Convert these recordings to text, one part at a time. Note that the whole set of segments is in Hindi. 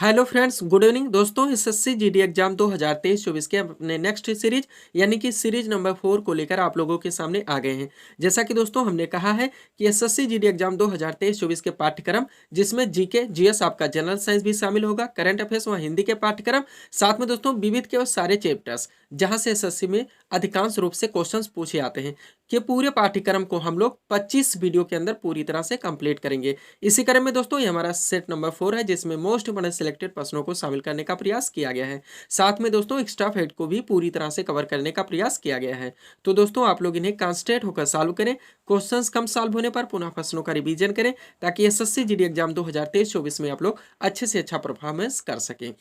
हेलो फ्रेंड्स, गुड इवनिंग दोस्तों। एसएससी जीडी एग्जाम 2023-24 के अपने नेक्स्ट सीरीज यानी कि सीरीज नंबर 4 को लेकर आप लोगों के सामने आ गए हैं। जैसा कि दोस्तों हमने कहा है कि एसएससी जीडी एग्जाम 2023-24 के पाठ्यक्रम जिसमें जीके जीएस आपका जनरल साइंस भी शामिल होगा, करंट अफेयर्स व हिंदी के पाठ्यक्रम, साथ में दोस्तों विविध के वो सारे चैप्टर्स जहां से एसएससी में अधिकांश रूप से क्वेश्चंस पूछे आते हैं कि पूरे पाठ्यक्रम को हम लोग 25 वीडियो के अंदर पूरी तरह से कंप्लीट करेंगे। इसी क्रम में दोस्तों ये हमारा सेट नंबर 4 है जिसमें मोस्ट इंपोर्टेंट सिलेक्टेड प्रश्नों को शामिल करने का प्रयास किया गया है। साथ में दोस्तों एक्स्ट्रा फैक्ट को भी पूरी तरह से कवर करने का प्रयास किया गया है। तो दोस्तों आप लोग इन्हें कॉन्सेंट्रेट होकर सॉल्व करें, क्वेश्चंस कम सॉल्व होने पर पुनः प्रश्नों का रिवीजन करें ताकि एसएससी जीडी एग्जाम 2023-24 में आप लोग अच्छे से अच्छा परफॉर्मेंस कर सकें।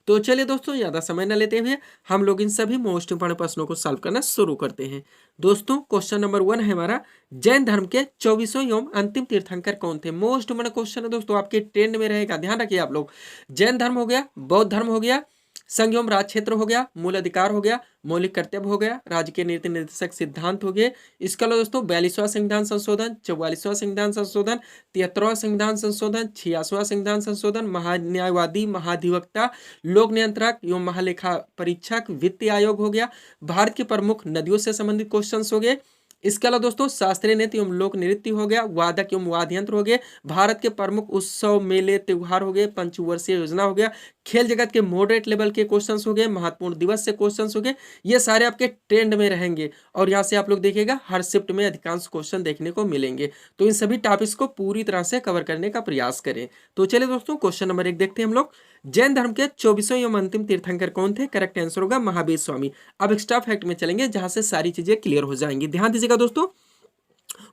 तो चलिए दोस्तों ज़्यादा समय न लेते हुए हम लोग इन सभी मोस्ट इंपोर्टेंट प्रश्नों को सॉल्व करना शुरू करते हैं। दोस्तों क्वेश्चन नंबर 1 है हमारा, जैन धर्म के 24वें एवं अंतिम तीर्थंकर कौन थे। मोस्ट इंपोर्टेंट क्वेश्चन है दोस्तों, आपके ट्रेंड में रहेगा, ध्यान रखिए आप लोग। जैन धर्म हो गया, बौद्ध धर्म हो गया, संघ एवं राज क्षेत्र हो गया, मूल अधिकार हो गया, मौलिक कर्तव्य हो गया, राज्य के नीति निर्देशक सिद्धांत हो गए। इसके अलावा दोस्तों 42वां संविधान संशोधन, 44वां संविधान संशोधन, 73वां संविधान संशोधन, 86वां संविधान संशोधन, महान्यायवादी, महाधिवक्ता, लोक नियंत्रक एवं महालेखा परीक्षक, वित्तीय आयोग हो गया, भारत की प्रमुख नदियों से संबंधित क्वेश्चन हो गए। इसके अलावा दोस्तों शास्त्रीय नृत्य एवं लोक नृत्य हो गया, वादक एवं वाद्य यंत्र हो गए, भारत के प्रमुख उत्सव मेले त्योहार हो गए, पंचवर्षीय योजना हो गया, खेल जगत के मॉडरेट लेवल के क्वेश्चंस हो गए, महत्वपूर्ण दिवस से क्वेश्चंस हो गए। ये सारे आपके ट्रेंड में रहेंगे और यहाँ से आप लोग देखिएगा हर शिफ्ट में अधिकांश क्वेश्चन देखने को मिलेंगे। तो इन सभी टॉपिक्स को पूरी तरह से कवर करने का प्रयास करें। तो चलिए दोस्तों क्वेश्चन नंबर 1 देखते हैं हम लोग। जैन धर्म के 24वें एवं अंतिम तीर्थंकर कौन थे। करेक्ट आंसर होगा महावीर स्वामी। अब एक्स्ट्रा फैक्ट में चलेंगे जहां से सारी चीजें क्लियर हो जाएंगी। ध्यान दीजिएगा दोस्तों,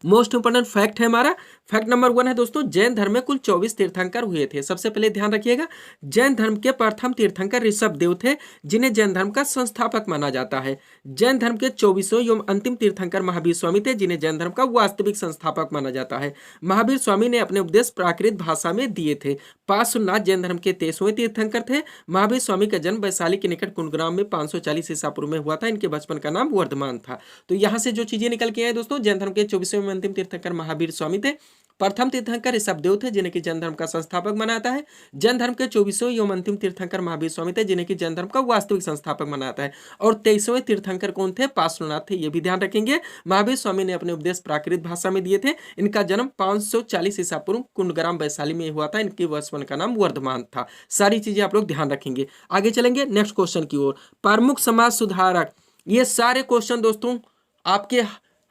मोस्ट इंपोर्टेंट फैक्ट है हमारा। फैक्ट नंबर 1 है दोस्तों, जैन धर्म में कुल 24 तीर्थंकर हुए थे। सबसे पहले ध्यान रखिएगा, जैन धर्म के प्रथम तीर्थंकर ऋषभदेव थे जिन्हें जैन धर्म का संस्थापक माना जाता है। जैन धर्म के 24वें एवं अंतिम तीर्थंकर महावीर स्वामी थे जिन्हें जैन धर्म का वास्तविक संस्थापक माना जाता है। महावीर स्वामी ने अपने उपदेश प्राकृत भाषा में दिए थे। पार्श्वनाथ जैन धर्म के 23वें तीर्थंकर थे। महावीर स्वामी का जन्म वैशाली के निकट कुंडग्राम में 540 ईसा पूर्व में हुआ था। इनके बचपन का नाम वर्धमान था। तो यहाँ से जो चीजें निकल के आए दोस्तों, जैन धर्म के 24वें अंतिम तीर्थंकर महावीर स्वामी थे। प्रथम तीर्थंकर ऋषभदेव थे जिन्हें कि जैन धर्म का संस्थापक माना जाता है। जैन धर्म के 24वें एवं अंतिम तीर्थंकर महावीर स्वामी थे जिन्हें कि जैन धर्म का वास्तविक संस्थापक माना जाता है। और 23वें तीर्थंकर कौन थे, पार्श्वनाथ थे। ये भी ध्यान रखेंगे। महावीर स्वामी ने अपने उपदेश प्राकृत भाषा में दिए थे। इनका जन्म 540 ईसा पूर्व कुंडग्राम वैशाली में हुआ था। इनके बचपन का नाम वर्धमान था। सारी चीजें आप लोग ध्यान रखेंगे। आगे चलेंगे नेक्स्ट क्वेश्चन की ओर। प्रमुख समाज सुधारक, ये सारे क्वेश्चन दोस्तों आपके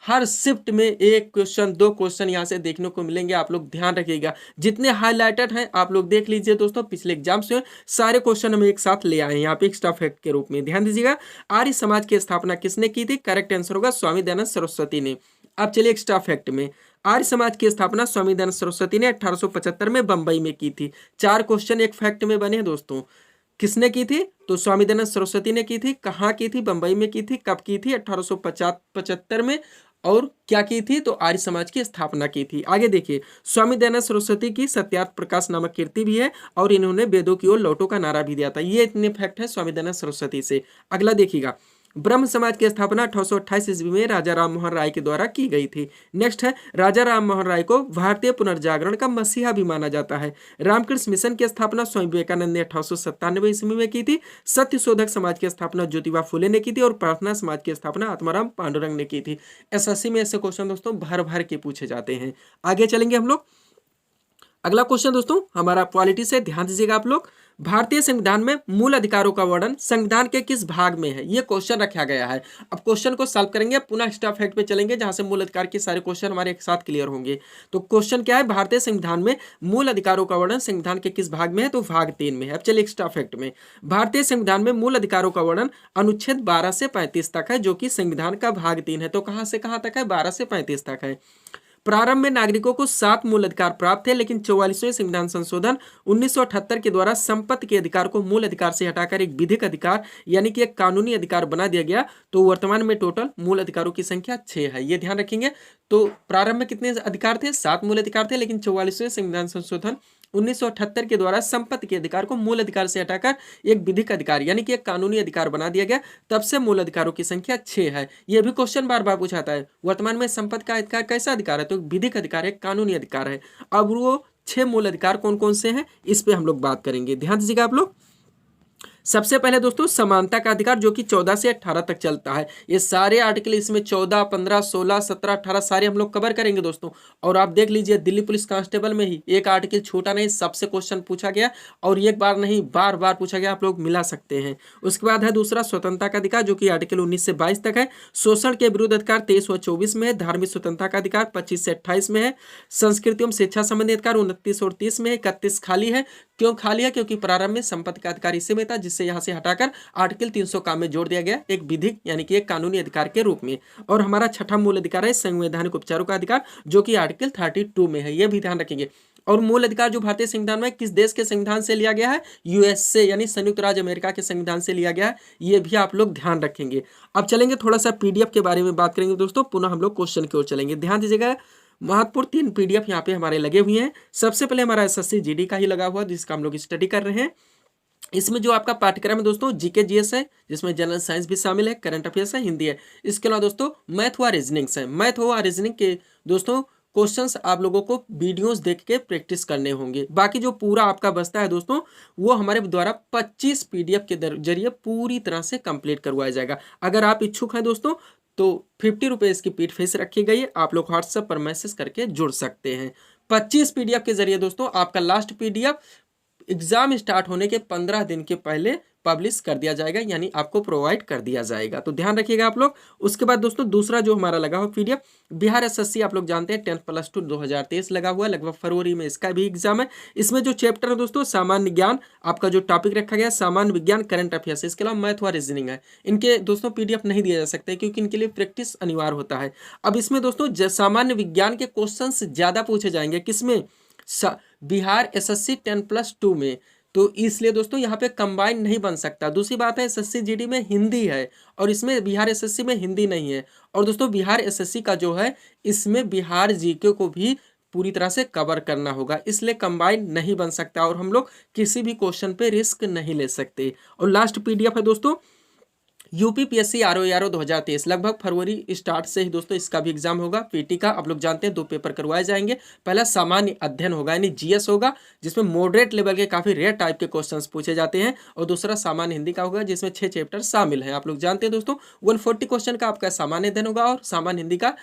हर शिफ्ट में एक क्वेश्चन 2 क्वेश्चन यहाँ से देखने को मिलेंगे। आप लोग ध्यान रखिएगा, जितने हाईलाइटेड हैं आप लोग देख लीजिए दोस्तों। पिछले एग्जाम से सारे क्वेश्चन हम एक साथ ले आए हैं यहाँ पे एक्स्ट्रा फैक्ट के रूप में। ध्यान दीजिएगा, आर्य समाज की स्थापना किसने की थी। करेक्ट आंसर होगा स्वामी दयानंद सरस्वती ने। अब चलिए एक्स्ट्रा फैक्ट में, आर्य समाज की स्थापना स्वामी दयानंद सरस्वती ने 1875 में बंबई में की थी। 4 क्वेश्चन एक फैक्ट में बने दोस्तों। किसने की थी, तो स्वामी दयानंद सरस्वती ने की थी। कहाँ की थी, बंबई में की थी। कब की थी, 1875 में। और क्या की थी, तो आर्य समाज की स्थापना की थी। आगे देखिए, स्वामी दयानंद सरस्वती की सत्यार्थ प्रकाश नामक कीर्ति भी है और इन्होंने वेदों की ओर लौटो का नारा भी दिया था। ये इतने फैक्ट है स्वामी दयानंद सरस्वती से। अगला देखिएगा, ब्रह्म समाज की स्थापना 1828 ईस्वी में राजा राम मोहन राय के द्वारा की गई थी। नेक्स्ट है, राजा राम मोहन राय को भारतीय पुनर्जागरण का मसीहा भी माना जाता है। रामकृष्ण मिशन की स्थापना स्वामी विवेकानंद ने 1897 ईस्वी में की थी। सत्य शोधक समाज की स्थापना ज्योतिबा फुले ने की थी और प्रार्थना समाज की स्थापना आत्माराम पांडुरंग ने की थी। एसएससी में ऐसे क्वेश्चन दोस्तों भर भर के पूछे जाते हैं। आगे चलेंगे हम लोग। अगला क्वेश्चन दोस्तों हमारा पॉलिटी से, ध्यान दीजिएगा आप लोग। भारतीय संविधान में मूल अधिकारों का वर्णन संविधान के किस भाग में है, ये क्वेश्चन रखा गया है। अब क्वेश्चन को सॉल्व करेंगे, पुनः एक्स्ट्रा फैक्ट पे चलेंगे जहां से मूल अधिकार के सारे क्वेश्चन हमारे एक साथ क्लियर होंगे। तो क्वेश्चन क्या है, भारतीय संविधान में मूल अधिकारों का वर्णन संविधान के किस भाग में है, तो भाग 3 में है। अब चलिए एक्स्ट्रा फैक्ट में, भारतीय संविधान में मूल अधिकारों का वर्णन अनुच्छेद 12 से 35 तक है जो कि संविधान का भाग 3 है। तो कहां से कहां तक है, 12 से 35 तक है। प्रारंभ में नागरिकों को 7 मूल अधिकार प्राप्त थे, लेकिन 44वें संविधान संशोधन 1978 के द्वारा संपत्ति के अधिकार को मूल अधिकार से हटाकर एक विधिक अधिकार यानी कि एक कानूनी अधिकार बना दिया गया। तो वर्तमान में टोटल मूल अधिकारों की संख्या 6 है, ये ध्यान रखेंगे। तो प्रारंभ में कितने अधिकार थे, 7 मूल अधिकार थे, लेकिन 44वें संविधान संशोधन 1978 के द्वारा संपत्ति के अधिकार को मूल अधिकार से हटाकर एक विधिक अधिकार यानी कि एक कानूनी अधिकार बना दिया गया। तब से मूल अधिकारों की संख्या 6 है। यह भी क्वेश्चन बार बार पूछाता है, वर्तमान में संपत्ति का अधिकार कैसा अधिकार है, तो विधिक अधिकार है, कानूनी अधिकार है। अब वो 6 मूल अधिकार कौन कौन से हैं इस पे हम लोग बात करेंगे। ध्यान दीजिएगा आप लोग। सबसे पहले दोस्तों समानता का अधिकार जो कि 14 से 18 तक चलता है। ये सारे आर्टिकल इसमें 14, 15, 16, 17, 18 सारे हम लोग कवर करेंगे दोस्तों। और आप देख लीजिए दिल्ली पुलिस कांस्टेबल में ही एक आर्टिकल छोटा नहीं, सबसे क्वेश्चन पूछा गया और एक बार नहीं बार बार पूछा गया, आप लोग मिला सकते हैं। उसके बाद है दूसरा स्वतंत्रता का अधिकार जो कि आर्टिकल 19 से 22 तक है। शोषण के विरुद्ध अधिकार 23 व 24 में है। धार्मिक स्वतंत्रता का अधिकार 25 से 28 में है। संस्कृति एवं शिक्षा संबंधी अधिकार 29 और 30 में है। 31 खाली है। क्यों खाली है? क्योंकि प्रारंभ में संपत्ति का अधिकार इसी में था, जिससे यहां से हटाकर आर्टिकल 300 का में जोड़ दिया गया एक विधिक यानी कि एक कानूनी अधिकार के रूप में। और हमारा छठा मूल अधिकार है संवैधानिक उपचारों का अधिकार जो कि आर्टिकल 32 में है, यह भी ध्यान रखेंगे। और मूल अधिकार जो भारतीय संविधान में किस देश के संविधान से लिया गया है? यूएसए यानी संयुक्त राज्य अमेरिका के संविधान से लिया गया है, ये भी आप लोग ध्यान रखेंगे। अब चलेंगे थोड़ा सा पीडीएफ के बारे में बात करेंगे दोस्तों, पुनः हम लोग क्वेश्चन की ओर चलेंगे। ध्यान दीजिएगा, महत्वपूर्ण 3 पीडीएफ यहाँ पे हमारे लगे हुए हैं। सबसे पहले हमारा एसएससी जीडी का ही लगा हुआ जिसका हम लोग स्टडी कर रहे हैं। इसमें जो आपका पाठ्यक्रम है दोस्तों जीके जीएस है, जिसमें जनरल साइंस भी शामिल है, करंट अफेयर्स है, हिंदी है। इसके अलावा दोस्तों मैथ व रीजनिंग्स है। मैथ व रीजनिंग के दोस्तों क्वेश्चंस आप लोगों को वीडियोस देख के प्रैक्टिस करने होंगे। बाकी जो पूरा आपका बचता है दोस्तों वो हमारे द्वारा 25 पीडीएफ के जरिए पूरी तरह से कंप्लीट करवाया जाएगा। अगर आप इच्छुक हैं दोस्तों तो 50 रुपये इसकी पीठ फीस रखी गई है, आप लोग व्हाट्सएप पर मैसेज करके जुड़ सकते हैं। 25 पीडीएफ के जरिए दोस्तों आपका लास्ट पीडीएफ एग्जाम स्टार्ट होने के 15 दिन के पहले पब्लिश कर दिया जाएगा, यानी आपको प्रोवाइड कर दिया जाएगा, तो ध्यान रखिएगा आप लोग। उसके बाद दोस्तों दूसरा जो हमारा लगा हुआ पीडीएफ बिहार एसएससी, आप लोग जानते हैं 10+2 2023 लगा हुआ है, लगभग फरवरी में इसका भी एग्जाम है। इसमें जो चैप्टर है दोस्तों सामान्य ज्ञान, आपका जो टॉपिक रखा गया सामान्य विज्ञान, करंट अफेयर्स, इसके अलावा मैथ व रीजनिंग है। इनके दोस्तों पीडीएफ नहीं दिया जा सकता है क्योंकि इनके लिए प्रैक्टिस अनिवार्य होता है। अब इसमें दोस्तों सामान्य विज्ञान के क्वेश्चन ज्यादा पूछे जाएंगे, किसमें? बिहार एसएससी 10+2 में, तो इसलिए दोस्तों यहाँ पे कंबाइन नहीं बन सकता। दूसरी बात है एसएससी जीडी में हिंदी है और इसमें बिहार एसएससी में हिंदी नहीं है। और दोस्तों बिहार एसएससी का जो है इसमें बिहार जीके को भी पूरी तरह से कवर करना होगा, इसलिए कंबाइन नहीं बन सकता और हम लोग किसी भी क्वेश्चन पे रिस्क नहीं ले सकते। और लास्ट पीडीएफ है दोस्तों यूपीपीएससी आरओ 2023, लगभग फरवरी स्टार्ट से ही दोस्तों इसका भी एग्जाम होगा। पीटी का आप लोग जानते हैं 2 पेपर करवाए जाएंगे। पहला सामान्य अध्ययन होगा यानी जीएस होगा, जिसमें मॉडरेट लेवल के काफी रेयर टाइप के क्वेश्चंस पूछे जाते हैं। और दूसरा सामान्य हिंदी का होगा जिसमें 6 चैप्टर शामिल हैं। आप लोग जानते हैं दोस्तों 140 क्वेश्चन का आपका सामान्य अध्ययन होगा और सामान्य हिंदी का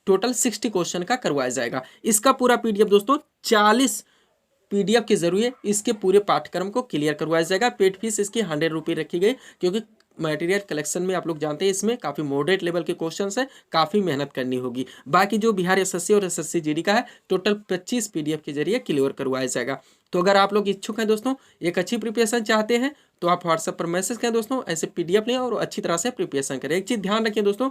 टोटल 60 क्वेश्चन का करवाया जाएगा। इसका पूरा पीडीएफ दोस्तों 40 पीडीएफ के जरिए इसके पूरे पाठ्यक्रम को क्लियर करवाया जाएगा। पेड फीस इसकी 100 रुपये रखी गई क्योंकि मटेरियल कलेक्शन में आप लोग जानते हैं इसमें काफ़ी मॉडरेट लेवल के क्वेश्चंस हैं, काफ़ी मेहनत करनी होगी। बाकी जो बिहार एसएससी और एसएससी जीडी का है टोटल 25 पीडीएफ के जरिए क्लियर करवाया जाएगा। तो अगर आप लोग इच्छुक हैं दोस्तों, एक अच्छी प्रिपरेशन चाहते हैं तो आप व्हाट्सएप पर मैसेज करें दोस्तों, ऐसे पीडीएफ लें और अच्छी तरह से प्रिपरेशन करें। एक चीज़ ध्यान रखें दोस्तों,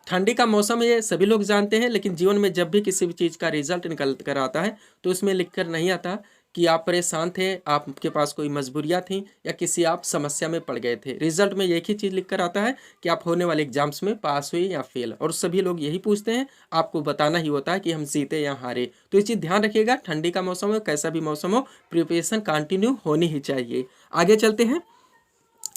ठंडी का मौसम ये सभी लोग जानते हैं, लेकिन जीवन में जब भी किसी भी चीज़ का रिजल्ट निकल कर आता है तो उसमें लिख कर नहीं आता कि आप परेशान थे, आपके पास कोई मजबूरियां थी या किसी आप समस्या में पड़ गए थे। रिजल्ट में एक ही चीज़ लिख कर आता है कि आप होने वाले एग्जाम्स में पास हुए या फेल, और सभी लोग यही पूछते हैं, आपको बताना ही होता है कि हम जीते या हारे। तो ये चीज़ ध्यान रखिएगा, ठंडी का मौसम हो कैसा भी मौसम हो प्रिपरेशन कंटिन्यू होनी ही चाहिए। आगे चलते हैं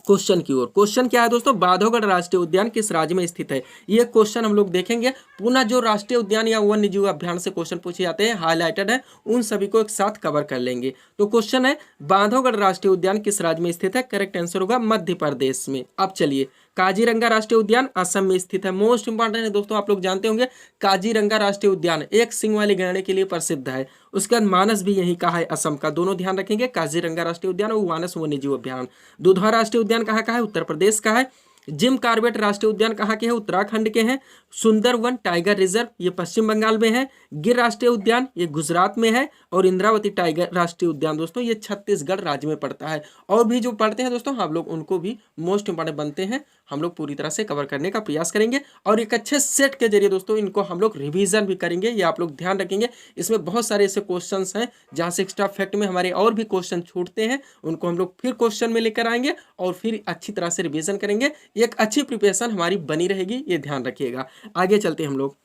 क्वेश्चन की ओर। क्वेश्चन क्या है दोस्तों, बांधवगढ़ राष्ट्रीय उद्यान किस राज्य में स्थित है? ये क्वेश्चन हम लोग देखेंगे। पुनः जो राष्ट्रीय उद्यान या वन्य जीव अभ्यारण्य से क्वेश्चन पूछे जाते हैं हाईलाइटेड है, उन सभी को एक साथ कवर कर लेंगे। तो क्वेश्चन है बांधवगढ़ राष्ट्रीय उद्यान किस राज्य में स्थित है? करेक्ट आंसर होगा मध्य प्रदेश में। अब चलिए, काजीरंगा राष्ट्रीय उद्यान असम में स्थित है। मोस्ट इंपॉर्टेंट है दोस्तों, आप लोग जानते होंगे काजीरंगा राष्ट्रीय उद्यान एक सिंह वाले गैंडे के लिए प्रसिद्ध है। उसके बाद मानस भी यही कहा है असम का, दोनों ध्यान रखेंगे, काजीरंगा राष्ट्रीय उद्यान और मानस वन्य जीव अभ्यारण्य। दुधवा राष्ट्रीय उद्यान कहाँ का है? उत्तर प्रदेश का है। जिम कार्बेट राष्ट्रीय उद्यान कहाँ के हैं? उत्तराखंड के हैं। सुंदरवन टाइगर रिजर्व ये पश्चिम बंगाल में है। गिर राष्ट्रीय उद्यान ये गुजरात में है। और इंद्रावती टाइगर राष्ट्रीय उद्यान दोस्तों ये छत्तीसगढ़ राज्य में पड़ता है। और भी जो पढ़ते हैं दोस्तों हम लोग उनको भी मोस्ट इंपॉर्टेंट बनते हैं, हम लोग पूरी तरह से कवर करने का प्रयास करेंगे और एक अच्छे सेट के जरिए दोस्तों इनको हम लोग रिवीजन भी करेंगे। ये आप लोग ध्यान रखेंगे, इसमें बहुत सारे ऐसे क्वेश्चंस हैं जहाँ से एक्स्ट्रा फैक्ट में हमारे और भी क्वेश्चन छूटते हैं, उनको हम लोग फिर क्वेश्चन में लेकर आएंगे और फिर अच्छी तरह से रिवीजन करेंगे। एक अच्छी प्रिपरेशन हमारी बनी रहेगी, ये ध्यान रखिएगा। आगे चलते हैं हम लोग।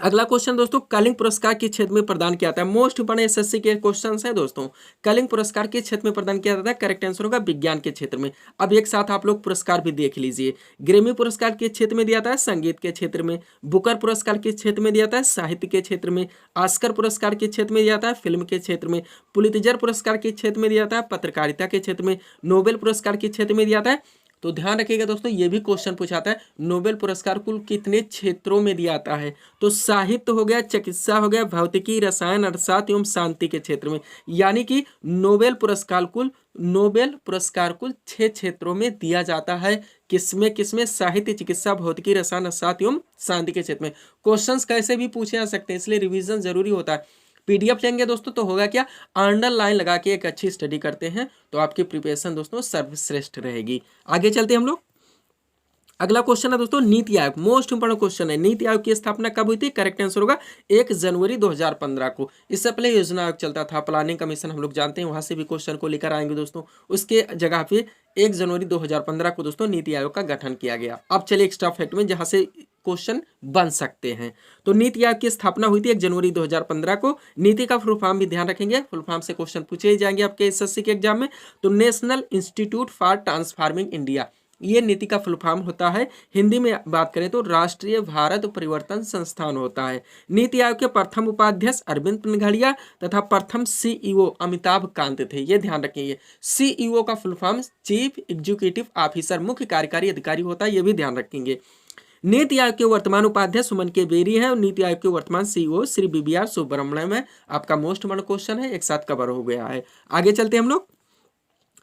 अगला क्वेश्चन दोस्तों, कलिंग पुरस्कार किस क्षेत्र में प्रदान किया जाता है? मोस्ट इंपोर्टेंट एसएससी के क्वेश्चन है दोस्तों। कलिंग पुरस्कार किस क्षेत्र में प्रदान किया जाता है? करेक्ट आंसर होगा विज्ञान के क्षेत्र में। अब एक साथ आप लोग पुरस्कार भी देख लीजिए। ग्रेमी पुरस्कार किस क्षेत्र में दिया जाता है? संगीत के क्षेत्र में। बुकर पुरस्कार किस क्षेत्र में दिया जाता है? साहित्य के क्षेत्र में। ऑस्कर पुरस्कार किस क्षेत्र में दिया जाता है? फिल्म के क्षेत्र में। पुलित्जर पुरस्कार किस क्षेत्र में दिया जाता है? पत्रकारिता के क्षेत्र में। नोबेल पुरस्कार किस क्षेत्र में दिया जाता है? तो ध्यान रखिएगा दोस्तों, ये भी क्वेश्चन पूछाता है नोबेल पुरस्कार कुल कितने क्षेत्रों में दिया जाता है? तो साहित्य हो गया, चिकित्सा हो गया, भौतिकी, रसायन, अर्थशास्त्र एवं शांति के क्षेत्र में। यानी कि नोबेल पुरस्कार कुल 6 क्षेत्रों में दिया जाता है। किसमें? साहित्य, चिकित्सा, भौतिकी, रसायन, अर्थशास्त्र एवं शांति के क्षेत्र में। क्वेश्चंस कैसे भी पूछे जा सकते हैं, इसलिए रिवीजन जरूरी होता है। पीडीएफ लेंगे दोस्तों तो होगा क्या, अंडरलाइन लगा के एक अच्छी स्टडी करते हैं तो आपकी प्रिपरेशन दोस्तों सर्वश्रेष्ठ रहेगी। आगे चलते हैं हम लोग। अगला क्वेश्चन है दोस्तों, NITI Aayog. Most important question है, नीति आयोग की स्थापना कब हुई थी? करेक्ट आंसर होगा 1 जनवरी 2015 को। इससे पहले योजना आयोग चलता था, प्लानिंग कमीशन हम लोग जानते हैं, वहां से भी क्वेश्चन को लेकर आएंगे दोस्तों। उसके जगह पे 1 जनवरी 2015 को दोस्तों नीति आयोग का गठन किया गया। अब चलिए एक्स्ट्रा फैक्ट में जहां से क्वेश्चन बन सकते हैं। तो नीति आयोग की स्थापना हुई थी 1 जनवरी 2015 को। नीति का फुल फॉर्म भी ध्यान रखेंगे, फुल फॉर्म से क्वेश्चन पूछे ही जाएंगे आपके एसएससी के एग्जाम में। तो national institute for transforming India, ये नीति का फुल फॉर्म होता है। हिंदी में बात करें तो राष्ट्रीय भारत परिवर्तन संस्थान होता है। नीति आयोग के प्रथम उपाध्यक्ष अरविंद पनघड़िया तथा प्रथम सीईओ अमिताभ कांत थे। ये ध्यान रखिए, सीईओ का full form chief executive officer, मुख्य कार्यकारी अधिकारी होता है, ये भी ध्यान रखेंगे। नीति आयोग के वर्तमान उपाध्यक्ष सुमन के बेरी है और नीति आयोग के वर्तमान सीईओ श्री बीबीआर सुब्रमण्यम है। आपका मोस्ट इंपोर्टेंट क्वेश्चन है, एक साथ कवर हो गया है। आगे चलते हैं हम लोग।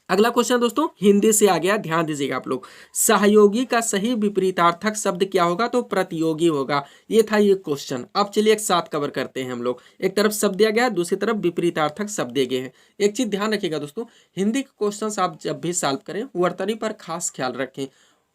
अगला क्वेश्चन दोस्तों हिंदी से आ गया, ध्यान दीजिएगा आप लोग। सहयोगी का सही विपरीतार्थक शब्द क्या होगा? तो प्रतियोगी होगा। ये था ये क्वेश्चन। अब चलिए एक साथ कवर करते हैं हम लोग। एक तरफ शब्द दिया गया है, दूसरी तरफ विपरीतार्थक शब्द दिए गए हैं। एक चीज ध्यान रखिएगा दोस्तों, हिंदी के क्वेश्चन आप जब भी सॉल्व करें वर्तनी पर खास ख्याल रखें।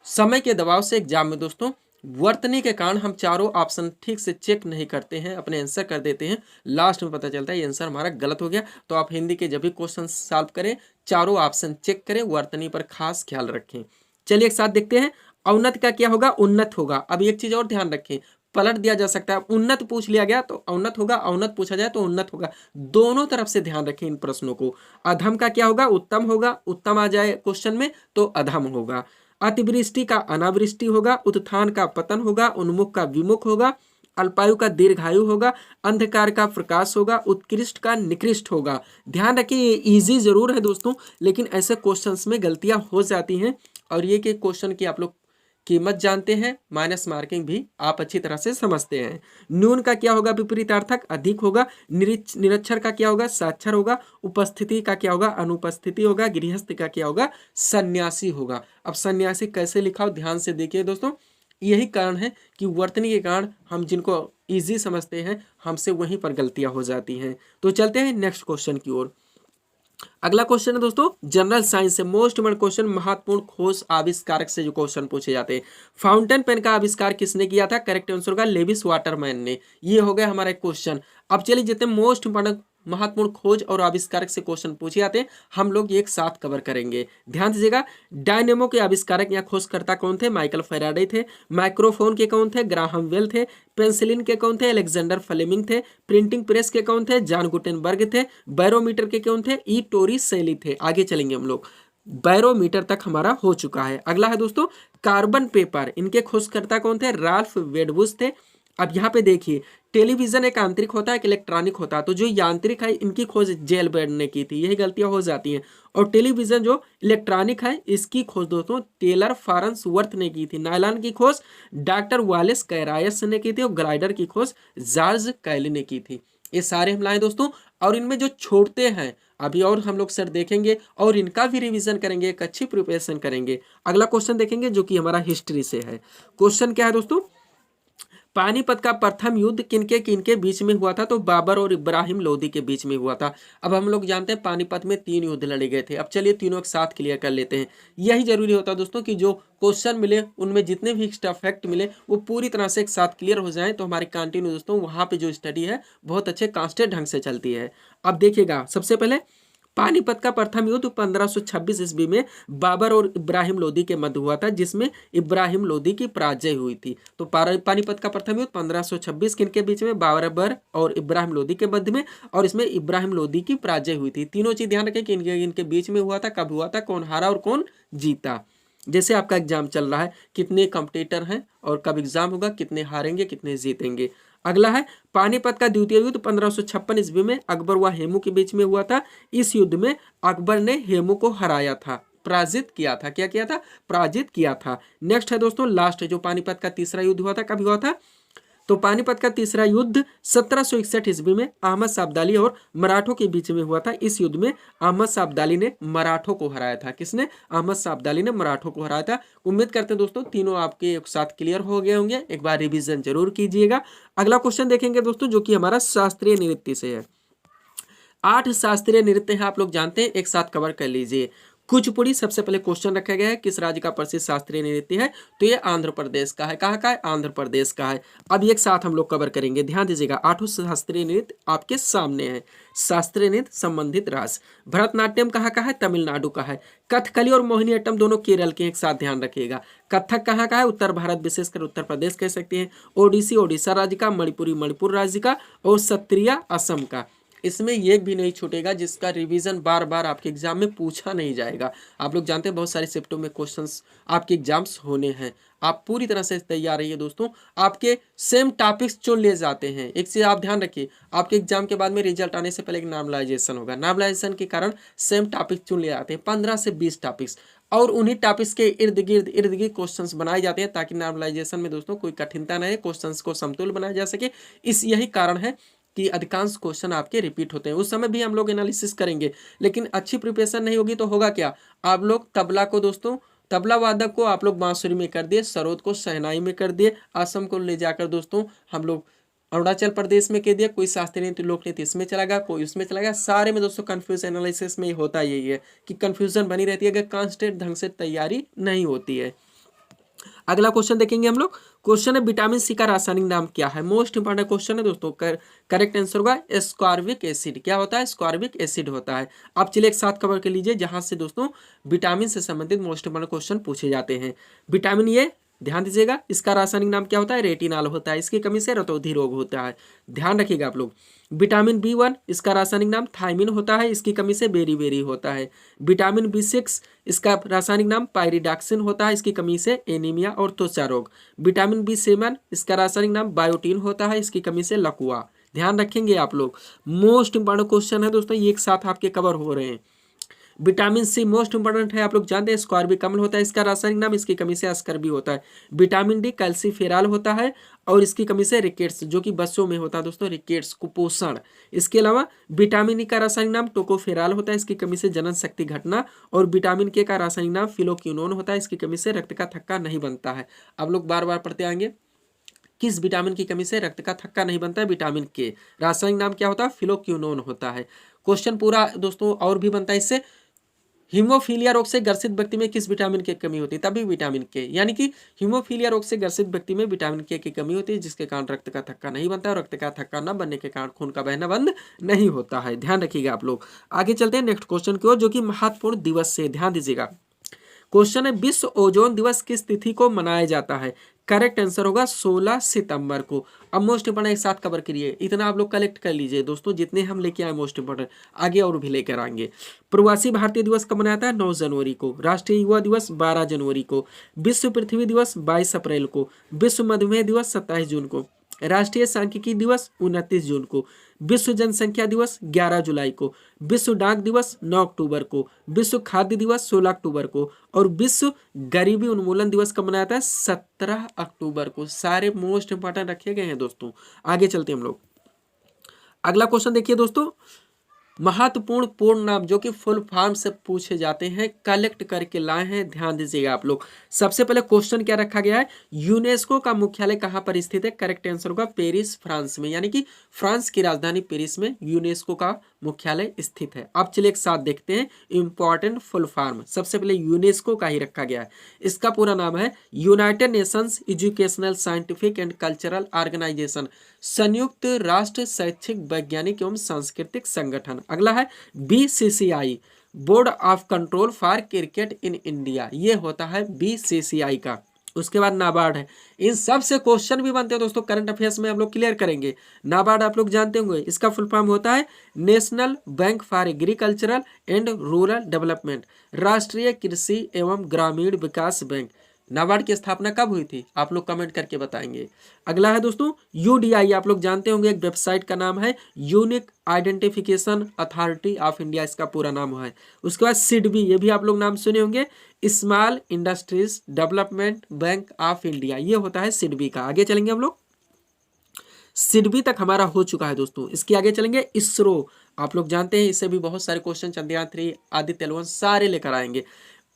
समय के दबाव से एग्जाम में दोस्तों वर्तनी के कारण हम चारों ऑप्शन ठीक से चेक नहीं करते हैं, अपने आंसर कर देते हैं, लास्ट में पता चलता है ये आंसर हमारा गलत हो गया। तो आप हिंदी के जब भी क्वेश्चन सॉल्व करें चारों ऑप्शन चेक करें, वर्तनी पर खास ख्याल रखें। चलिए एक साथ देखते हैं। औन्नत का क्या होगा? उन्नत होगा। अब एक चीज और ध्यान रखें, पलट दिया जा सकता है। उन्नत पूछ लिया गया तो औन्नत होगा, औन्नत पूछा जाए तो उन्नत होगा। दोनों तरफ से ध्यान रखें इन प्रश्नों को। अधम का क्या होगा? उत्तम होगा। उत्तम आ जाए क्वेश्चन में तो अधम होगा। अतिवृष्टि का अनावृष्टि होगा। उत्थान का पतन होगा। उन्मुख का विमुख होगा। अल्पायु का दीर्घायु होगा। अंधकार का प्रकाश होगा। उत्कृष्ट का निकृष्ट होगा। ध्यान रखिए ये इजी जरूर है दोस्तों, लेकिन ऐसे क्वेश्चंस में गलतियां हो जाती हैं और ये कि क्वेश्चन की आप लोग कीमत जानते हैं, माइनस मार्किंग भी आप अच्छी तरह से समझते हैं। न्यून का क्या होगा? विपरीतार्थक अधिक होगा। निरक्षर का क्या होगा? साक्षर होगा। उपस्थिति का क्या होगा? अनुपस्थिति होगा। गृहस्थ का क्या होगा? सन्यासी होगा। अब सन्यासी कैसे लिखा हो ध्यान से देखिए दोस्तों। यही कारण है कि वर्तनी के कारण हम जिनको इजी समझते हैं हमसे वहीं पर गलतियां हो जाती हैं। तो चलते हैं नेक्स्ट क्वेश्चन की ओर। अगला क्वेश्चन है दोस्तों जनरल साइंस से मोस्ट इंपोर्टेंट क्वेश्चन, महत्वपूर्ण खोज आविष्कारक से जो क्वेश्चन पूछे जाते हैं। फाउंटेन पेन का आविष्कार किसने किया था? करेक्ट आंसर होगा लेविस वाटरमैन ने। ये हो गया हमारा क्वेश्चन। अब चलिए जितने मोस्ट इंपोर्टेंट महत्वपूर्ण खोज और आविष्कारक से क्वेश्चन पूछे जाते हैं हम लोग एक साथ कवर करेंगे। ध्यान दीजिएगा। डायनेमो के आविष्कारक या खोजकर्ता कौन थे? माइकल फैराडे थे। माइक्रोफोन के कौन थे? ग्राहम बेल थे। पेंसिलिन के कौन थे? अलेक्जेंडर फ्लेमिंग थे। प्रिंटिंग प्रेस के कौन थे? जॉन गुटेनबर्ग थे। बैरोमीटर के कौन थे? ई टोरी शैली थे। आगे चलेंगे हम लोग, बैरोमीटर तक हमारा हो चुका है। अगला है दोस्तों कार्बन पेपर, इनके खोजकर्ता कौन थे? राल्फ वेडबुश थे। अब यहाँ पे देखिए टेलीविजन एक आंतरिक होता है, एक इलेक्ट्रॉनिक होता है। तो जो यांत्रिक है इनकी खोज जेल बेड ने की थी, यही गलतियां हो जाती हैं। और टेलीविजन जो इलेक्ट्रॉनिक है इसकी खोज दोस्तों टेलर फारन्सवर्थ ने की थी। नायलॉन की खोज डॉक्टर वालेस कैरायस ने की थी और ग्लाइडर की खोज जॉर्ज कैली ने की थी। ये सारे हम लाए दोस्तों, और इनमें जो छोड़ते हैं अभी और हम लोग सर देखेंगे और इनका भी रिवीजन करेंगे, एक अच्छी प्रिपरेशन करेंगे। अगला क्वेश्चन देखेंगे जो कि हमारा हिस्ट्री से है। क्वेश्चन क्या है दोस्तों? पानीपत का प्रथम युद्ध किनके किनके बीच में हुआ था? तो बाबर और इब्राहिम लोदी के बीच में हुआ था। अब हम लोग जानते हैं पानीपत में 3 युद्ध लड़े गए थे। अब चलिए तीनों एक साथ क्लियर कर लेते हैं। यही जरूरी होता है दोस्तों कि जो क्वेश्चन मिले उनमें जितने भी एक्स्ट्रा फैक्ट मिले वो पूरी तरह से एक साथ क्लियर हो जाए, तो हमारी कंटिन्यू दोस्तों वहाँ पे जो स्टडी है बहुत अच्छे कांस्टेंट ढंग से चलती है। अब देखिएगा सबसे पहले पानीपत का प्रथम युद्ध 1526 ईस्वी में बाबर और इब्राहिम लोदी के मध्य हुआ था, जिसमें इब्राहिम लोदी की पराजय हुई थी। तो पानीपत का प्रथम युद्ध 1526 किनके बीच में, बाबर और इब्राहिम लोदी के मध्य में, और इसमें इब्राहिम लोदी की पराजय हुई थी। तीनों चीज ध्यान रखें कि इनके बीच में हुआ था, कब हुआ था, कौन हारा और कौन जीता। जैसे आपका एग्जाम चल रहा है, कितने कंपटीटर हैं और कब एग्जाम होगा, कितने हारेंगे कितने जीतेंगे। अगला है पानीपत का द्वितीय युद्ध 1556 ईस्वी में अकबर व हेमू के बीच में हुआ था। इस युद्ध में अकबर ने हेमू को हराया था, पराजित किया था। क्या किया था, पराजित किया था। नेक्स्ट है दोस्तों लास्ट, जो पानीपत का तीसरा युद्ध हुआ था, कब हुआ था, तो पानीपत का तीसरा युद्ध 1761 ईस्वी में अहमद शाह अब्दाली और मराठों के बीच में हुआ था। इस युद्ध में अहमद शाह अब्दाली ने मराठों को हराया था। किसने, अहमद शाह अब्दाली ने मराठों को हराया था। उम्मीद करते हैं दोस्तों तीनों आपके एक साथ क्लियर हो गए होंगे। एक बार रिवीजन जरूर कीजिएगा। अगला क्वेश्चन देखेंगे दोस्तों, जो कि हमारा शास्त्रीय नृत्य से है। 8 शास्त्रीय नृत्य हैं, आप लोग जानते हैं, एक साथ कवर कर लीजिए। कुचिपुड़ी सबसे पहले क्वेश्चन रखा गया है, किस राज्य का प्रसिद्ध शास्त्रीय नृत्य है, तो ये आंध्र प्रदेश का है। कहाँ का है, आंध्र प्रदेश का है। अब एक साथ हम लोग कवर करेंगे, ध्यान दीजिएगा। 8 शास्त्रीय नृत्य आपके सामने है। शास्त्रीय नृत्य संबंधित राज्य, भरतनाट्यम कहाँ का है, तमिलनाडु का है। कथकली और मोहिनीअट्टम दोनों केरल के, एक साथ ध्यान रखिएगा। कथक कहाँ का है, उत्तर भारत, विशेषकर उत्तर प्रदेश कह सकते हैं। ओडिसी ओडिशा राज्य का, मणिपुरी मणिपुर राज्य का, और सत्रिया असम का। इसमें एक भी नहीं छूटेगा जिसका रिवीजन बार बार आपके एग्जाम में पूछा नहीं जाएगा। आप लोग जानते हैं बहुत सारे शिफ्टों में क्वेश्चंस आपके एग्जाम्स होने हैं। आप पूरी तरह से तैयार रहिए दोस्तों। आपके सेम टॉपिक्स चुन लिए जाते हैं। एक चीज आप ध्यान रखिए, आपके एग्जाम के बाद में रिजल्ट आने से पहले एक नार्मलाइजेशन होगा। नार्मलाइजेशन के कारण सेम टॉपिक चुन लिए जाते हैं, 15 से 20 टॉपिक्स, और उन्हीं टॉपिक्स के इर्द गिर्द क्वेश्चंस बनाए जाते हैं, ताकि नॉर्मलाइजेशन में दोस्तों कोई कठिनता न है, क्वेश्चंस को समतुल बनाया जा सके। यही कारण है कि अधिकांश क्वेश्चन आपके रिपीट होते हैं। उस समय भी हम लोग एनालिसिस करेंगे, लेकिन अच्छी प्रिपरेशन नहीं होगी तो होगा क्या, आप लोग तबला को दोस्तों, तबला वादक को आप लोग बांसुरी में कर दिए, सरोद को शहनाई में कर दिए, असम को ले जाकर दोस्तों हम लोग अरुणाचल प्रदेश में कह दिया, कोई शास्त्रीय नृत्य लोक नृत्य इसमें चला गया, कोई उसमें चला गया। सारे में दोस्तों कंफ्यूज एनालिसिस में होता यही है कि कंफ्यूजन बनी रहती है अगर कांस्टेंट ढंग से तैयारी नहीं होती है। अगला क्वेश्चन देखेंगे हम लोग। क्वेश्चन है विटामिन सी का रासायनिक नाम क्या है। मोस्ट इंपॉर्टेंट क्वेश्चन है दोस्तों। करेक्ट आंसर होगा एस्कॉर्बिक एसिड। क्या होता है, एस्कॉर्बिक एसिड होता है। आप चलिए एक साथ कवर कर लीजिए, जहां से दोस्तों विटामिन से संबंधित मोस्ट इंपॉर्टेंट क्वेश्चन पूछे जाते हैं। विटामिन ए, ध्यान दीजिएगा, इसका रासायनिक नाम क्या होता है, रेटिनॉल होता है। इसकी कमी से रतौंधी रोग होता है, ध्यान रखिएगा आप लोग। विटामिन B1, इसका रासायनिक नाम थायमिन होता है, इसकी कमी से बेरी होता है। विटामिन B6, इसका रासायनिक नाम पायरिडॉक्सिन होता है, इसकी कमी से एनीमिया और त्वचा रोग। विटामिन B7, इसका रासायनिक नाम बायोटीन होता है, इसकी कमी से लकवा। ध्यान रखेंगे आप लोग, मोस्ट इंपॉर्टेंट क्वेश्चन है दोस्तों, ये एक साथ आपके कवर हो रहे हैं। विटामिन सी मोस्ट इंपॉर्टेंट है, आप लोग जानते हैं, स्कॉर्बिक अम्ल होता है, इसका रासायनिक नाम, इसकी कमी से अस्कर्बी होता है। विटामिन डी कैल्सीफेरॉल होता है, और इसकी कमी से रिकेट्स, जो कि बच्चों में होता है दोस्तों, रिकेट्स, कुपोषण। इसके अलावा विटामिन ई का रासायनिक नाम टोकोफेरॉल होता है, इसकी कमी से जनन शक्ति घटना। और विटामिन के का रासायनिक नाम फिलोक्विनोन होता है, इसकी कमी से रक्त का थक्का नहीं बनता है। आप लोग बार बार पढ़ते आएंगे, किस विटामिन की कमी से रक्त का थक्का नहीं बनता है, विटामिन के। रासायनिक नाम क्या होता है, फिलोक्विनोन होता है। क्वेश्चन पूरा दोस्तों और भी बनता है इससे। हीमोफीलिया रोग से ग्रसित व्यक्ति में किस विटामिन की कमी होती है, तभी विटामिन के। यानी कि हीमोफीलिया रोग से ग्रसित व्यक्ति में विटामिन के की कमी होती है, जिसके कारण रक्त का थक्का नहीं बनता है, और रक्त का थक्का न बनने के कारण खून का बहना बंद नहीं होता है। ध्यान रखिएगा आप लोग। आगे चलते हैं नेक्स्ट क्वेश्चन की ओर, जो कि महत्वपूर्ण दिवस से, ध्यान दीजिएगा। क्वेश्चन है विश्व ओजोन दिवस किस तिथि को मनाया जाता है। करेक्ट आंसर होगा 16 सितंबर को। अब मोस्ट इंपोर्टेंट एक साथ कवर करिए, इतना आप लोग कलेक्ट कर लीजिए दोस्तों, जितने हम लेके आए मोस्ट इंपोर्टेंट, आगे और भी लेकर आएंगे। प्रवासी भारतीय दिवस कब मनाया जाता है, 9 जनवरी को। राष्ट्रीय युवा दिवस 12 जनवरी को। विश्व पृथ्वी दिवस 22 अप्रैल को। विश्व मधुमेह दिवस 27 जून को। राष्ट्रीय सांख्यिकी दिवस 29 जून को। विश्व जनसंख्या दिवस 11 जुलाई को। विश्व डाक दिवस 9 अक्टूबर को। विश्व खाद्य दिवस 16 अक्टूबर को। और विश्व गरीबी उन्मूलन दिवस कब मनाया जाता है, 17 अक्टूबर को। सारे मोस्ट इंपॉर्टेंट रखे गए हैं दोस्तों। आगे चलते हैं हम लोग। अगला क्वेश्चन देखिए दोस्तों, महत्वपूर्ण पूर्ण नाम जो कि फुल फॉर्म से पूछे जाते हैं, कलेक्ट करके लाए हैं, ध्यान दीजिएगा आप लोग। सबसे पहले क्वेश्चन क्या रखा गया है, यूनेस्को का मुख्यालय कहां पर स्थित है। करेक्ट आंसर होगा पेरिस, फ्रांस में। यानी कि फ्रांस की राजधानी पेरिस में यूनेस्को का मुख्यालय स्थित है। अब चलिए एक साथ देखते हैं इंपॉर्टेंट फुल फॉर्म। सबसे पहले यूनेस्को का ही रखा गया है। इसका पूरा नाम है united nations educational scientific and cultural organisation, संयुक्त राष्ट्र शैक्षिक वैज्ञानिक एवं सांस्कृतिक संगठन। अगला है BCCI, board of control for cricket in India, ये होता है BCCI का। उसके बाद नाबार्ड है। इन सब से क्वेश्चन भी बनते हैं दोस्तों, करंट अफेयर्स में हम लोग क्लियर करेंगे। नाबार्ड आप लोग जानते होंगे, इसका फुल फॉर्म होता है national bank for agricultural and rural development, राष्ट्रीय कृषि एवं ग्रामीण विकास बैंक। नाबार्ड की स्थापना कब हुई थी, आप लोग कमेंट करके बताएंगे। अगला है दोस्तों UDI, आप लोग जानते होंगे, एक वेबसाइट का नाम है unique identification authority of India, इसका पूरा नाम है। उसके बाद SIDBI, ये भी आप लोग नाम सुने होंगे, small industries development bank of India, ये होता है SIDBI का। आगे चलेंगे हम लोग, SIDBI तक हमारा हो चुका है दोस्तों। इसके आगे चलेंगे ISRO, आप लोग जानते हैं इससे भी बहुत सारे क्वेश्चन चंद्रयान 3, आदित्य L1 सारे लेकर आएंगे।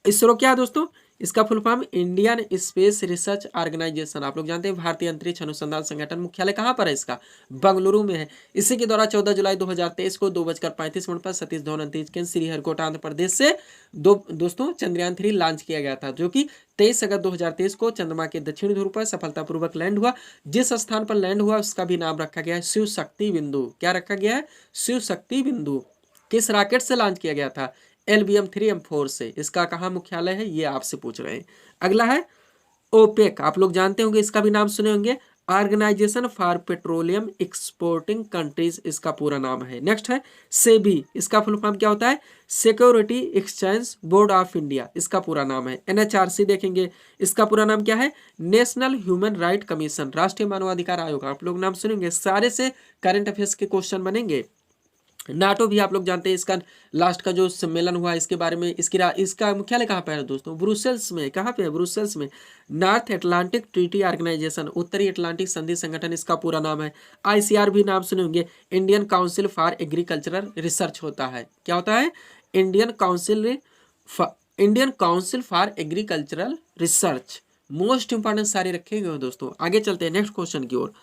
ISRO क्या है दोस्तों, इसका full form Indian space research organisation, आप लोग जानते हैं भारतीय अंतरिक्ष अनुसंधान संगठन। मुख्यालय कहाँ पर है इसका, बेंगलुरु में है। इसी के द्वारा 14 जुलाई 2023 को 2:35 पर सतीश धवन अंतरिक्ष केंद्र श्रीहरिकोटा आंध्र प्रदेश से दोस्तों चंद्रयान 3 लॉन्च किया गया था, जो कि 23 अगस्त 2023 को चंद्रमा के दक्षिणी ध्रुव पर सफलतापूर्वक लैंड हुआ। जिस स्थान पर लैंड हुआ उसका भी नाम रखा गया है शिव शक्ति बिंदु। क्या रखा गया है, शिव शक्ति बिंदु। किस रॉकेट से लॉन्च किया गया था, LBM-3M4 से। इसका कहाँ मुख्यालय है, ये आपसे पूछ रहे हैं। अगला है OPEC, आप लोग जानते होंगे, इसका भी नाम सुने होंगे, organisation for petroleum exporting countries, इसका पूरा नाम है। नेक्स्ट है SEBI, इसका फुल फॉर्म क्या होता है, security exchange board of India, इसका पूरा नाम है। NHRC देखेंगे, इसका पूरा नाम क्या है, नेशनल ह्यूमन राइट कमीशन, राष्ट्रीय मानवाधिकार आयोग, आप लोग नाम सुनेंगे। सारे से करंट अफेयर्स के क्वेश्चन बनेंगे। नाटो भी आप लोग जानते हैं, इसका लास्ट का जो सम्मेलन हुआ इसके बारे में, इसका मुख्यालय कहाँ पे है दोस्तों, ब्रुसेल्स में। कहाँ पे है, ब्रुसेल्स में। नॉर्थ अटलांटिक ट्रीटी ऑर्गेनाइजेशन, उत्तरी अटलांटिक संधि संगठन, इसका पूरा नाम है। ICR भी नाम सुने होंगे, Indian council for agricultural research होता है। क्या होता है, Indian council for agricultural research. Most important सारे रखेंगे हो दोस्तों। आगे चलते हैं नेक्स्ट क्वेश्चन की ओर।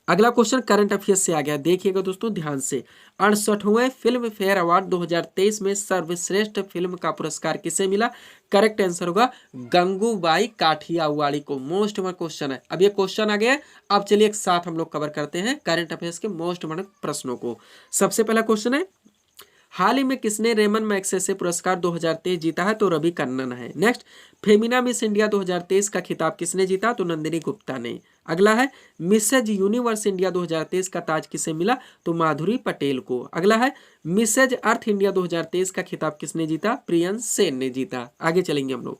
अगला क्वेश्चन करंट अफेयर्स से आ गया, देखिएगा दोस्तों ध्यान से। 68वें फिल्म फेयर अवार्ड 2023 में सर्वश्रेष्ठ फिल्म का पुरस्कार किसे मिला, करेक्ट आंसर होगा गंगूबाई काठियावाड़ी को। मोस्ट इंपॉर्टेंट क्वेश्चन है। अब ये क्वेश्चन आ गया है, अब चलिए एक साथ हम लोग कवर करते हैं करंट अफेयर्स के मोस्ट इंपॉर्टेंट प्रश्नों को। सबसे पहला क्वेश्चन है, हाल ही में किसने रेमन मैग्सेसे पुरस्कार 2023 जीता है, तो रवि कन्नन है। नेक्स्ट, फेमिना मिस इंडिया 2023 का खिताब किसने जीता, तो नंदिनी गुप्ता ने। अगला है, मिसेज यूनिवर्स इंडिया 2023 का ताज किसे मिला, तो माधुरी पटेल को। अगला है, मिसेज अर्थ इंडिया 2023 का खिताब किसने जीता, प्रियंश सेन ने जीता। आगे चलेंगे हम लोग,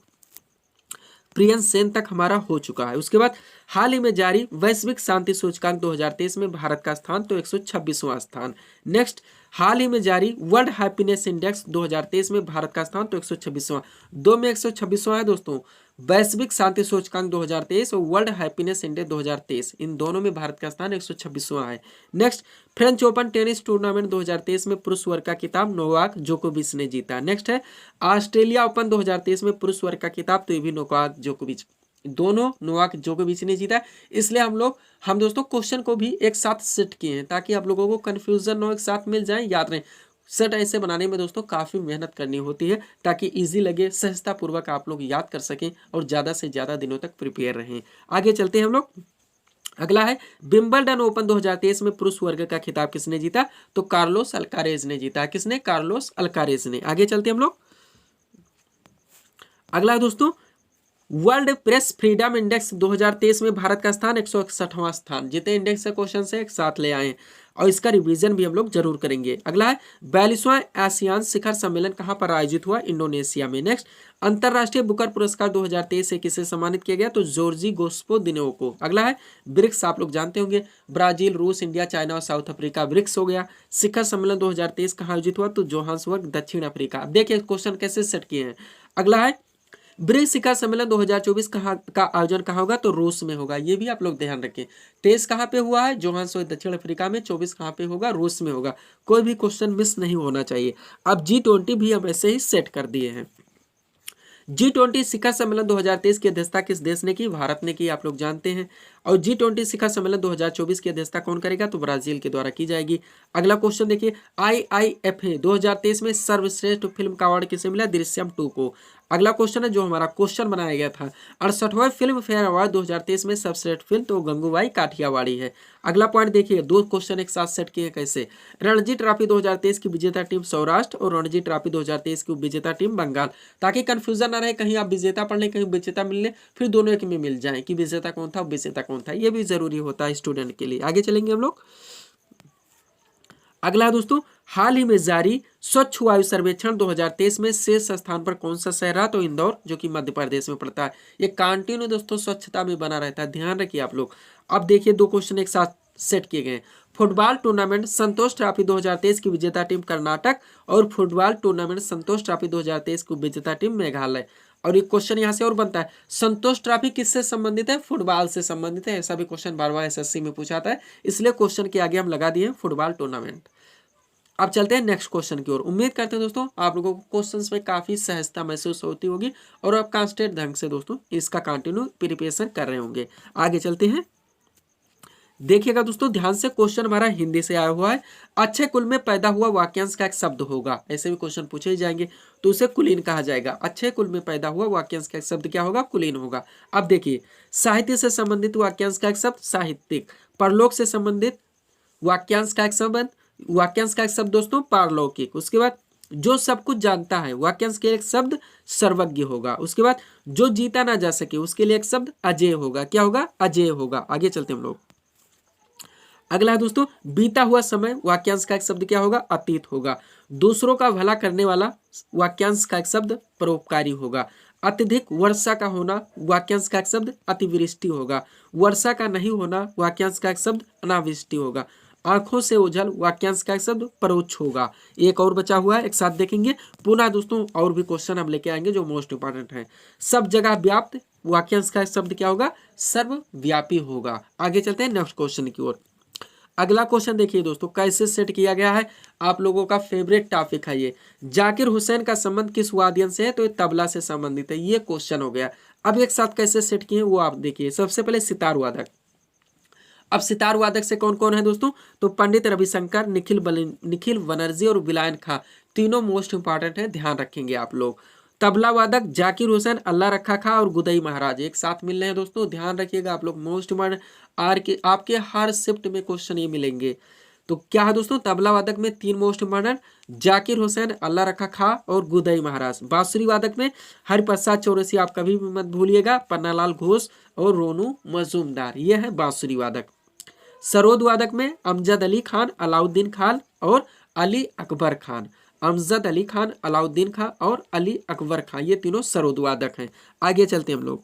प्रियंश सेन तक हमारा हो चुका है। उसके बाद हाल ही में जारी वैश्विक शांति सूचकांक 2023 में भारत का स्थान तो 126वां स्थान। नेक्स्ट, हाल ही में जारी वर्ल्ड हैप्पीनेस इंडेक्स 2023 में भारत का स्थान तो 126वां। दो में 126वां है दोस्तों, वैश्विक शांति सूचकांक 2023 और वर्ल्ड हैप्पीनेस इंडेक्स 2023, इन दोनों में भारत का स्थान 126वां है। Next, French open tennis tournament 2023 में पुरुष वर्ग का खिताब नोवाक जोकोविच ने जीता। नेक्स्ट है, ऑस्ट्रेलिया ओपन 2023 में पुरुष वर्ग का खिताब तो ये भी नोवाक जोकोविच, दोनों नोवाक जोकोविच ने जीता। इसलिए हम दोस्तों क्वेश्चन को भी एक साथ सेट किए हैं ताकि आप लोगों को कंफ्यूजन न हो, एक साथ मिल जाए, याद रहे। सेट ऐसे बनाने में दोस्तों काफ़ी मेहनत करनी होती है ताकि इजी लगे, सहजता पूर्वक आप लोग याद कर सकें और ज़्यादा से ज़्यादा दिनों तक प्रिपेयर रहें। आगे चलते हैं हम लोग। अगला है, विंबलडन ओपन 2023 में पुरुष वर्ग का खिताब किसने जीता, तो कार्लोस अल्कारेज ने जीता। किसने, कार्लोस अल्कारेज ने। आगे चलते हैं हम लोग। अगला है दोस्तों, वर्ल्ड प्रेस फ्रीडम इंडेक्स 2023 में भारत का स्थान 161वां स्थान। जितने इंडेक्स से क्वेश्चन से एक साथ ले आए और इसका रिवीजन भी हम लोग जरूर करेंगे। अगला है, 42वां आसियान शिखर सम्मेलन कहां पर आयोजित हुआ, इंडोनेशिया में। नेक्स्ट, अंतरराष्ट्रीय बुकर पुरस्कार 2023 से किसे सम्मानित किया गया, तो जॉर्जी गोस्पोदिनो को। अगला है, ब्रिक्स, आप लोग जानते होंगे, ब्राजील, रूस, इंडिया, चाइना और साउथ अफ्रीका ब्रिक्स हो गया। शिखर सम्मेलन 2023 कहां आयोजित हुआ, तो जोहान्सबर्ग, दक्षिण अफ्रीका। अब देखिए क्वेश्चन कैसे सेट किए हैं। अगला है, ब्रिक्स शिखर सम्मेलन 2024 का आयोजन कहाँ होगा, तो रूस में होगा। ये भी आप लोग ध्यान रखें। 23 कहाँ पे हुआ है, जोहान्सबर्ग दक्षिण अफ्रीका में। 24 कहाँ पे होगा, रूस में होगा। कोई भी क्वेश्चन मिस नहीं होना चाहिए। अब G20 भी हम ऐसे ही सेट कर दिए हैं। G20 शिखर सम्मेलन 2023 की अध्यक्षता किस देश ने की, भारत ने की, आप लोग जानते हैं। और G20 शिखर सम्मेलन 2024 की अध्यक्षता कौन करेगा? तो ब्राजील के द्वारा की जाएगी। अगला क्वेश्चन देखिए, IIFA 2023 में सर्वश्रेष्ठ फिल्म का अवार्ड किसे मिला? दृश्यम 2 को। अगला क्वेश्चन है जो हमारा क्वेश्चन बनाया गया था, 68वां फिल्म फेयर अवार्ड 2023 में सर्वश्रेष्ठ फिल्म तो गंगूबाई काठियावाड़ी है। अगला पॉइंट देखिए, दो क्वेश्चन एक साथ सेट किए कैसे। रणजी ट्रॉफी 2023 की विजेता टीम सौराष्ट्र और रणजी ट्रॉफी 2023 की विजेता टीम बंगाल, ताकि कंफ्यूजन ना रहे, कहीं आप विजेता पढ़ लें कहीं विजेता मिल ले, फिर दोनों एक में मिल जाए कि विजेता कौन था विजेता कौन था, ये भी जरूरी होता है स्टूडेंट के लिए। आगे चलेंगे हम लोग। अगला दोस्तों, हाल ही में जारी स्वच्छ वायु सर्वेक्षण 2023 में शीर्ष स्थान पर कौन सा शहर रहा? तो इंदौर, जो कि मध्य प्रदेश में पड़ता है। ये कंटिन्यू दोस्तों स्वच्छता में बना रहता है, ध्यान रखिए आप लोग। अब देखिए दो क्वेश्चन एक साथ सेट किए गए। फुटबॉल टूर्नामेंट संतोष ट्रॉफी 2023 की विजेता टीम कर्नाटक और फुटबॉल टूर्नामेंट संतोष ट्रॉफी 2023 की विजेता टीम मेघालय। और एक क्वेश्चन यहाँ से और बनता है, संतोष ट्रॉफी किससे संबंधित है? फुटबॉल से संबंधित है। ऐसा भी क्वेश्चन बार बार एसएससी में पूछा था, इसलिए क्वेश्चन के आगे हम लगा दिए फुटबॉल टूर्नामेंट। अब चलते हैं नेक्स्ट क्वेश्चन की ओर। उम्मीद करते हैं दोस्तों आप लोगों को क्वेश्चंस में काफी सहजता महसूस होती होगी और आप कांस्टेंट ढंग से दोस्तों इसका कंटिन्यू प्रिपरेशन कर रहे होंगे। आगे चलते हैं, देखिएगा दोस्तों ध्यान से, क्वेश्चन हमारा हिंदी से आया हुआ है। अच्छे कुल में पैदा हुआ वाक्यांश का एक शब्द होगा, ऐसे भी क्वेश्चन पूछे ही जाएंगे, तो उसे कुलीन कहा जाएगा। अच्छे कुल में पैदा हुआ वाक्यांश का एक शब्द क्या होगा? कुलीन होगा। अब देखिए, साहित्य से संबंधित वाक्यांश का एक शब्द साहित्यिक, परलोक से संबंधित वाक्यांश का एक शब्द दोस्तों पारलौकिक। उसके बाद जो सब कुछ जानता है वाक्यांश के एक शब्द सर्वज्ञ होगा। उसके बाद जो जीता ना जा सके उसके लिए एक शब्द अजेय होगा। क्या होगा? अजेय होगा। आगे चलते हम लोग। अगला है दोस्तों, बीता हुआ समय वाक्यांश का एक शब्द क्या होगा? अतीत होगा। दूसरों का भला करने वाला वाक्यांश का एक शब्द परोपकारी होगा। अत्यधिक वर्षा का होना वाक्यांश का एक शब्द अतिवृष्टि होगा। वर्षा का नहीं होना वाक्यांश का एक शब्द अनावृष्टि होगा। आंखों से ओझल वाक्यांश का एक शब्द परोक्ष होगा। एक और बचा हुआ है, एक साथ देखेंगे पुनः दोस्तों, और भी क्वेश्चन हम लेके आएंगे जो मोस्ट इंपॉर्टेंट है। सब जगह व्याप्त वाक्यांश का एक शब्द क्या होगा? सर्वव्यापी होगा। आगे चलते हैं नेक्स्ट क्वेश्चन की ओर। अगला क्वेश्चन देखिए दोस्तों कैसे सेट किया गया है, आप लोगों का फेवरेट टॉपिक है ये। जाकिर हुसैन का संबंध किस वाद्यन से है? तो ये तबला से संबंधित है। ये क्वेश्चन हो गया। अब एक साथ कैसे सेट किए वो आप देखिए। सबसे पहले सितार वादक। अब सितार वादक से कौन कौन है दोस्तों? तो पंडित रविशंकर, निखिल बनर्जी और विलायन खां, तीनों मोस्ट इंपॉर्टेंट है, ध्यान रखेंगे आप लोग। तबला वादक जाकिर हुसैन, अल्लाह रखा खां और गुदई महाराज एक साथ मिल रहे हैं दोस्तों, ध्यान रखिएगा आप लोग। मोस्ट इंपॉर्टेंट आपके हर शिफ्ट में क्वेश्चन ये मिलेंगे। तो क्या है दोस्तों? तबला वादक में तीन मोस्ट इंपॉर्टेंट, जाकिर हुसैन, अल्लाह रखा खां और गुदई महाराज। बांसुरी वादक में हरिप्रसाद चौरसी, आप कभी भी मत भूलिएगा, पन्नालाल घोष और रोनू मजूमदार, ये है बांसुरी वादक। सरोद वादक में अमजद अली खान, अलाउद्दीन खान और अली अकबर खान। अमजद अली खान, अलाउद्दीन खान और अली अकबर खान, ये तीनों सरोद वादक हैं। आगे चलते हैं हम लोग।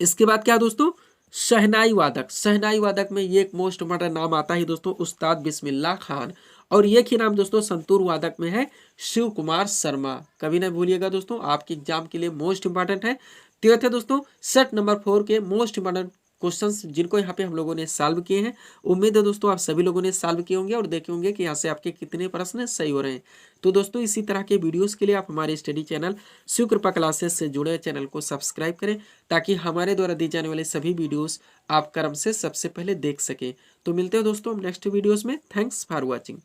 इसके बाद क्या दोस्तों? शहनाई वादक। शहनाई वादक में ये एक मोस्ट इंपॉर्टेंट नाम आता है दोस्तों, उस्ताद बिस्मिल्लाह खान। और ये ही नाम दोस्तों संतूर वादक में है शिव कुमार शर्मा। कभी ना भूलिएगा दोस्तों, आपके एग्जाम के लिए मोस्ट इंपॉर्टेंट है। तो ये थे दोस्तों सेट नंबर 4 के मोस्ट इंपॉर्टेंट क्वेश्चंस जिनको यहाँ पे हम लोगों ने सॉल्व किए हैं। उम्मीद है दोस्तों आप सभी लोगों ने सॉल्व किए होंगे और देखे होंगे कि यहाँ से आपके कितने प्रश्न सही हो रहे हैं। तो दोस्तों इसी तरह के वीडियोस के लिए आप हमारे स्टडी चैनल शिव कृपा क्लासेस से जुड़े चैनल को सब्सक्राइब करें, ताकि हमारे द्वारा दी जाने वाले सभी वीडियोस आप क्रम से सबसे पहले देख सकें। तो मिलते हैं दोस्तों नेक्स्ट वीडियोस में। Thanks for watching.